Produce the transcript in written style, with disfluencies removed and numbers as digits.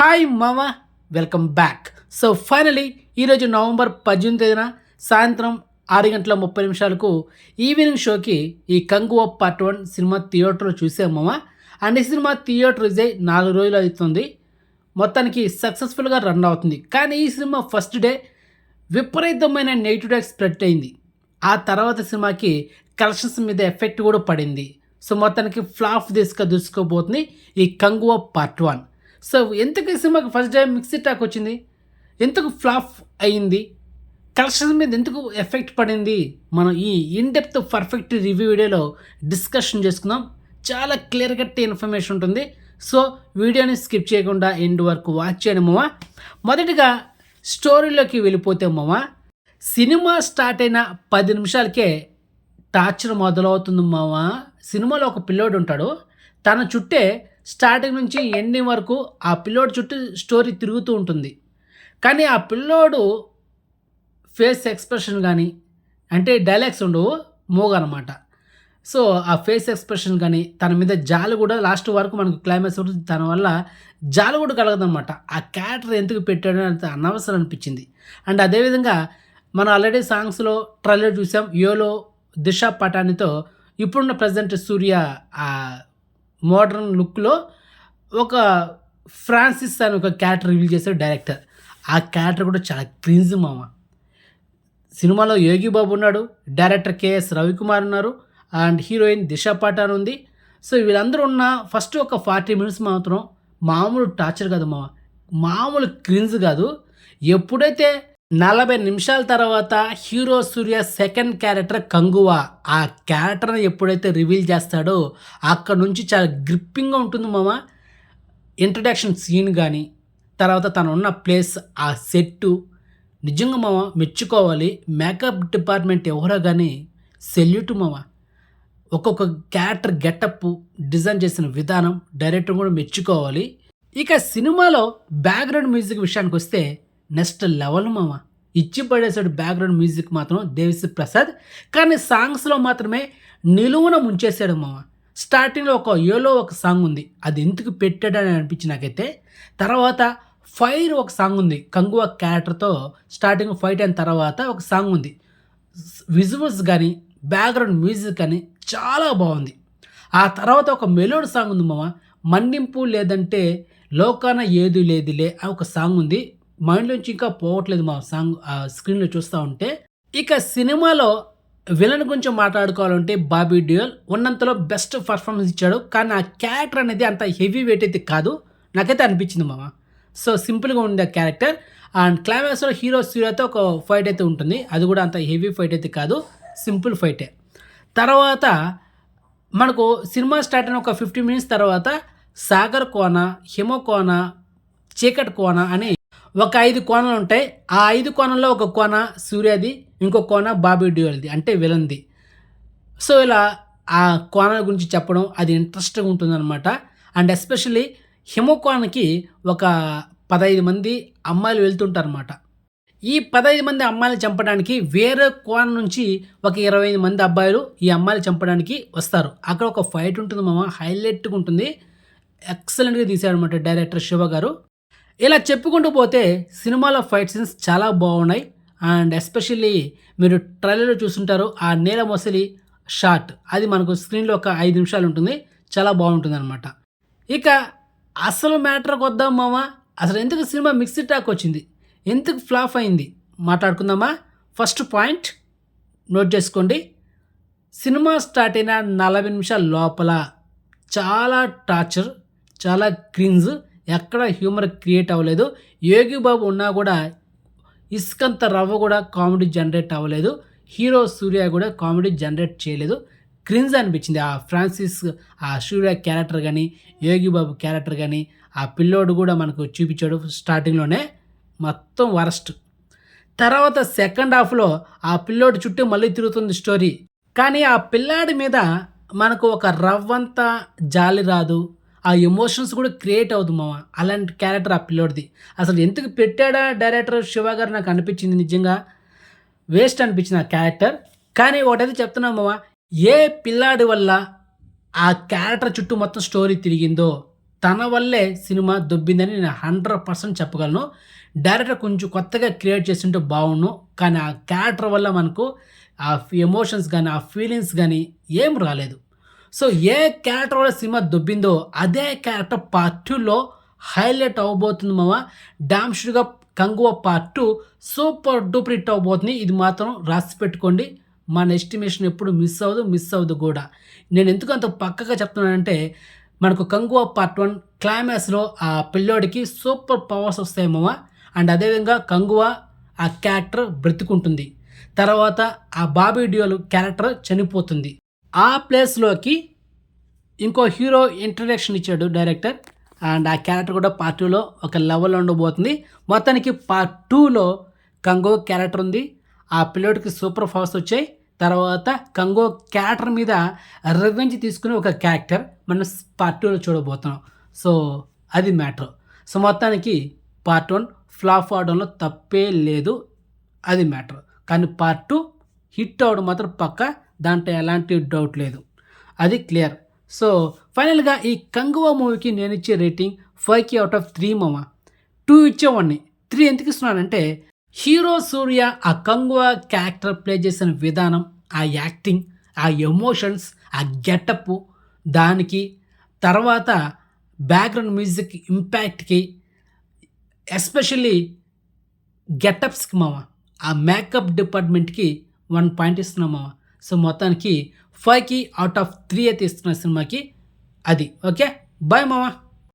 Hi మామ, welcome back. So finally ఈరోజు November 18న సాయంత్రం 6:30 ఈవినింగ్ షోకి ఈ కంగువ పార్ట్ 1 సినిమా థియేటర్లో చూసాం మామ. అండ్ ఈ సినిమా థియేటర్ రిలీజ్ 4 రోజులు అవుతుంది. మొత్తానికి సక్సెస్ఫుల్గా రన్ అవుతుంది. కానీ ఈ సినిమా ఫస్ట్ డే విపరీతమైన నెగిటివ్ స్ప్రెడ్ అయింది. ఆ తర్వాత సినిమాకి కలెక్షన్స్ మీద ఎఫెక్ట్ కూడా పడింది. సో మొత్తానికి ఫ్లాప్ దూసుకోబోతుంది ఈ కంగువ పార్ట్ 1. సో ఎందుకు ఈ సినిమాకి ఫస్ట్ డే మిక్సీ టాక్ వచ్చింది, ఎందుకు ఫ్లాప్ అయ్యింది, కలెక్షన్స్ మీద ఎందుకు ఎఫెక్ట్ పడింది, మనం ఈ ఇన్డెప్త్ పర్ఫెక్ట్ రివ్యూ వీడియోలో డిస్కషన్ చేసుకుందాం. చాలా క్లియర్ కట్ ఇన్ఫర్మేషన్ ఉంటుంది. సో వీడియోని స్కిప్ చేయకుండా ఎండ్ వరకు వాచ్ చేయడం మామ. మొదటిగా స్టోరీలోకి వెళ్ళిపోతే మామ, సినిమా స్టార్ట్ అయిన 10 నిమిషాలకే టార్చర్ మొదలవుతుంది మామ. సినిమాలో ఒక పిల్లోడు ఉంటాడు, తన చుట్టే స్టార్టింగ్ నుంచి ఎండింగ్ వరకు ఆ పిల్లోడు చుట్టూ స్టోరీ తిరుగుతూ ఉంటుంది. కానీ ఆ పిల్లోడు ఫేస్ ఎక్స్ప్రెషన్ కానీ, అంటే డైలాగ్స్ ఉండవు, మూగనమాట. సో ఆ ఫేస్ ఎక్స్ప్రెషన్ కానీ, తన మీద జాలి కూడా లాస్ట్ వరకు మనకు క్లైమాక్స్ తన వల్ల జాలి కూడా కలగదనమాట. ఆ క్యారెక్టర్ ఎందుకు పెట్టాడో అంత అనవసరం అనిపించింది. అండ్ అదేవిధంగా మనం ఆల్రెడీ సాంగ్స్లో ట్రైలర్ చూసాం. యోలో దిశా పటానితో ఇప్పుడున్న ప్రజెంట్ సూర్య ఆ మోడర్న్ లుక్లో ఒక ఫ్రాన్సిస్ అని ఒక క్యారెక్టర్ రివీల్ చేశాడు డైరెక్టర్. ఆ క్యారెక్టర్ కూడా చాలా క్రింజ్ మామ. సినిమాలో యోగి బాబు ఉన్నాడు, డైరెక్టర్ కేఎస్ రవికుమార్ ఉన్నారు, అండ్ హీరోయిన్ దిశా పటాన్ ఉంది. సో వీళ్ళందరూ ఉన్న ఫస్ట్ ఒక 40 మినిట్స్ మాత్రం మామూలు టార్చర్ కాదు మామ, మామూలు క్రింజ్ కాదు. ఎప్పుడైతే 40 నిమిషాల తర్వాత హీరో సూర్య సెకండ్ క్యారెక్టర్ కంగువ, ఆ క్యారెక్టర్ని ఎప్పుడైతే రివీల్ చేస్తాడో అక్కడ నుంచి చాలా గ్రిప్పింగ్గా ఉంటుంది మామ. ఇంట్రడక్షన్ సీన్ కానీ, తర్వాత తను ఉన్న ప్లేస్, ఆ సెట్టు నిజంగా మామ మెచ్చుకోవాలి. మేకప్ డిపార్ట్మెంట్ ఎవరో కానీ సెల్యూట్ మామ. ఒక్కొక్క క్యారెక్టర్ గెటప్ డిజైన్ చేసిన విధానం డైరెక్టర్ కూడా మెచ్చుకోవాలి. ఇక సినిమాలో బ్యాక్గ్రౌండ్ మ్యూజిక్ విషయానికి వస్తే నెక్స్ట్ లెవెల్ మామ. ఇచ్చి పడేసాడు బ్యాక్గ్రౌండ్ మ్యూజిక్ మాత్రం దేవిశ్రీ ప్రసాద్. కానీ సాంగ్స్లో మాత్రమే నిలువున ముంచేశాడు మామ. స్టార్టింగ్లో ఒక యోలో ఒక సాంగ్ ఉంది, అది ఎందుకు పెట్టాడని అనిపించి నాకైతే. తర్వాత ఫైర్ ఒక సాంగ్ ఉంది కంగువ క్యారెక్టర్తో. స్టార్టింగ్ ఫైట్ అయిన తర్వాత ఒక సాంగ్ ఉంది. విజువల్స్ కానీ బ్యాక్గ్రౌండ్ మ్యూజిక్ కానీ చాలా బాగుంది. ఆ తర్వాత ఒక మెలోడీ సాంగ్ ఉంది మామ, మన్నింపు లేదంటే లోకాన ఏది లేదులే అని ఒక సాంగ్ ఉంది. మైండ్లోంచి ఇంకా పోవట్లేదు మా సాంగ్ ఆ స్క్రీన్లో చూస్తూ ఉంటే. ఇక సినిమాలో విలన్ గురించి మాట్లాడుకోవాలంటే బాబీ డియోల్ ఉన్నంతలో బెస్ట్ పర్ఫార్మెన్స్ ఇచ్చాడు. కానీ ఆ క్యారెక్టర్ అనేది అంత హెవీ వెయిట్ అయితే కాదు నాకైతే అనిపించింది మామ. సో సింపుల్గా ఉంది ఆ క్యారెక్టర్. అండ్ క్లైమాక్స్లో హీరో సూర్యతో ఒక ఫైట్ అయితే ఉంటుంది, అది కూడా అంత హెవీ ఫైట్ అయితే కాదు, సింపుల్ ఫైటే. తర్వాత మనకు సినిమా స్టార్ట్ అయిన ఒక 15 మినిట్స్ తర్వాత సాగర్ కోన, హిమ కోన, చీకటి కోన అని ఒక 5 కోణాలు ఉంటాయి. ఆ 5 కోణంలో ఒక కోన సూర్యది, ఇంకో కోన బాబీ డియోల్ది, అంటే విలన్ది. సో ఇలా ఆ కోణాల గురించి చెప్పడం అది ఇంట్రెస్టింగ్ ఉంటుందన్నమాట. అండ్ ఎస్పెషల్లీ హిమకోణకి ఒక 15 మంది అమ్మాయిలు వెళ్తుంటారన్నమాట. ఈ 15 మంది అమ్మాయిలు చంపడానికి వేరే కోణ నుంచి ఒక 25 మంది అబ్బాయిలు ఈ అమ్మాయిలు చంపడానికి వస్తారు. అక్కడ ఒక ఫైట్ ఉంటుంది మామ, హైలైట్గా ఉంటుంది. ఎక్సలెంట్గా తీశారనమాట డైరెక్టర్ శివ గారు. ఇలా చెప్పుకుంటూ పోతే సినిమాలో ఫైట్ సీన్స్ చాలా బాగున్నాయి. అండ్ ఎస్పెషల్లీ మీరు ట్రైలర్లో చూస్తుంటారు, ఆ నేల మొసలి షాట్ అది మనకు స్క్రీన్లో ఒక 5 నిమిషాలు ఉంటుంది, చాలా బాగుంటుంది అనమాట. ఇక అసలు మ్యాటర్కి వద్దాం మామ. అసలు ఎందుకు సినిమా మిక్సీ టాక్ వచ్చింది, ఎందుకు ఫ్లాప్ అయింది మాట్లాడుకుందామా. ఫస్ట్ పాయింట్ నోట్ చేసుకోండి. సినిమా స్టార్ట్ అయిన 40 నిమిషాల లోపల చాలా టార్చర్, చాలా క్రింజ్, ఎక్కడ హ్యూమర్ క్రియేట్ అవ్వలేదు. యోగి బాబు ఉన్నా కూడా ఇసుకంత రవ్వ కూడా కామెడీ జనరేట్ అవ్వలేదు. హీరో సూర్య కూడా కామెడీ జనరేట్ చేయలేదు. క్రింజ్ అనిపించింది. ఆ ఫ్రాన్సిస్, ఆ సూర్య క్యారెక్టర్ కానీ, యోగి బాబు క్యారెక్టర్ కానీ, ఆ పిల్లోడు కూడా మనకు చూపించాడు స్టార్టింగ్లోనే, మొత్తం వరస్ట్. తర్వాత సెకండ్ హాఫ్లో ఆ పిల్లోడు చుట్టూ మళ్ళీ తిరుగుతుంది స్టోరీ. కానీ ఆ పిల్లాడి మీద మనకు ఒక రవ్వంతా జాలి రాదు, ఆ ఎమోషన్స్ కూడా క్రియేట్ అవుతుంది మామ. అలాంటి క్యారెక్టర్ ఆ పిల్లోడిది. అసలు ఎందుకు పెట్టాడా డైరెక్టర్ శివ గారు నాకు అనిపించింది, నిజంగా వేస్ట్ అనిపించింది ఆ క్యారెక్టర్. కానీ ఒకటైతే చెప్తున్నాం మామ, ఏ పిల్లాడి వల్ల ఆ క్యారెక్టర్ చుట్టూ మొత్తం స్టోరీ తిరిగిందో తన వల్లే సినిమా దొబ్బిందని నేను 100% చెప్పగలను. డైరెక్టర్ కొంచెం కొత్తగా క్రియేట్ చేసుంటే బావుండు. కానీ ఆ క్యారెక్టర్ వల్ల మనకు ఆ ఎమోషన్స్ గాని, ఆ ఫీలింగ్స్ గాని ఏం రాలేదు. సో, ఏ క్యారెక్టర్ వల్ల సినిమా దొబ్బిందో అదే క్యారెక్టర్ పార్ట్ 2లో హైలైట్ అవ్వబోతుంది మామ. డామ్ ష్యూర్‌గా 'Kanguva' part 2 super duper hit అవ్వబోతుంది. ఇది మాత్రం రాసి పెట్టుకోండి. మన ఎస్టిమేషన్ ఎప్పుడు మిస్ అవ్వదు గూడా. నేను ఎందుకు అంత పక్కగా చెప్తున్నానంటే మనకు 'కంగువ' పార్ట్ 1 క్లైమాక్స్‌లో ఆ పిల్లోడికి సూపర్ పవర్స్ వస్తాయి మామ. అండ్ అదేవిధంగా 'కంగువ' ఆ క్యారెక్టర్ బ్రతికుంటుంది. తర్వాత ఆ 'బాబీ డియోల్' క్యారెక్టర్ చనిపోతుంది. ఆ ప్లేస్‌లోకి ఇంకో హీరో ఇంట్రడక్షన్ ఇచ్చాడు డైరెక్టర్. అండ్ ఆ క్యారెక్టర్ కూడా పార్ట్ 2లో ఒక లెవెల్‌లో ఉండబోతుంది. మొత్తానికి పార్ట్ 2లో 'కంగో' క్యారెక్టర్ ఉంది. ఆ పిల్లోడికి సూపర్ పవర్స్ వచ్చాయి. తర్వాత 'కంగో' క్యారెక్టర్ మీద రివెంజ్ తీసుకునే ఒక క్యారెక్టర్ మనం పార్ట్ 2లో చూడబోతున్నాం. సో, అది మ్యాటర్. సో, మొత్తానికి పార్ట్ 1 ఫ్లాప్ అవ్వడంలో తప్పే లేదు. అది మ్యాటర్. కానీ పార్ట్ 2 హిట్ అవ్వడం మాత్రం పక్కా. దాంట్లో ఎలాంటి డౌట్ లేదు. అది క్లియర్. సో, ఫైనల్‌గా ఈ 'కంగువ' మూవీకి నేనిచ్చే రేటింగ్ 5కి ఔట్ ఆఫ్ 3 మామ. 2 ఇచ్చేవాడిని. 3 ఎందుకు ఇస్తున్నానంటే హీరో సూర్య ఆ 'కంగువ' క్యారెక్టర్ ప్లే చేసిన విధానం, ఆ యాక్టింగ్, ఆ ఎమోషన్స్, ఆ గెటప్పు దానికి, తర్వాత బ్యాక్‌గ్రౌండ్ మ్యూజిక్ ఇంపాక్ట్‌కి, ఎస్పెషల్లీ గెటప్స్‌కి మామ. ఆ మేకప్ డిపార్ట్‌మెంట్‌కి 1 పాయింట్ ఇస్తున్నా మామ. సో, మొత్తానికి 5కి ఔట్ ఆఫ్ 3 అయితే ఇస్తున్నా సినిమాకి. అది. ఓకే. బాయ్ మామ.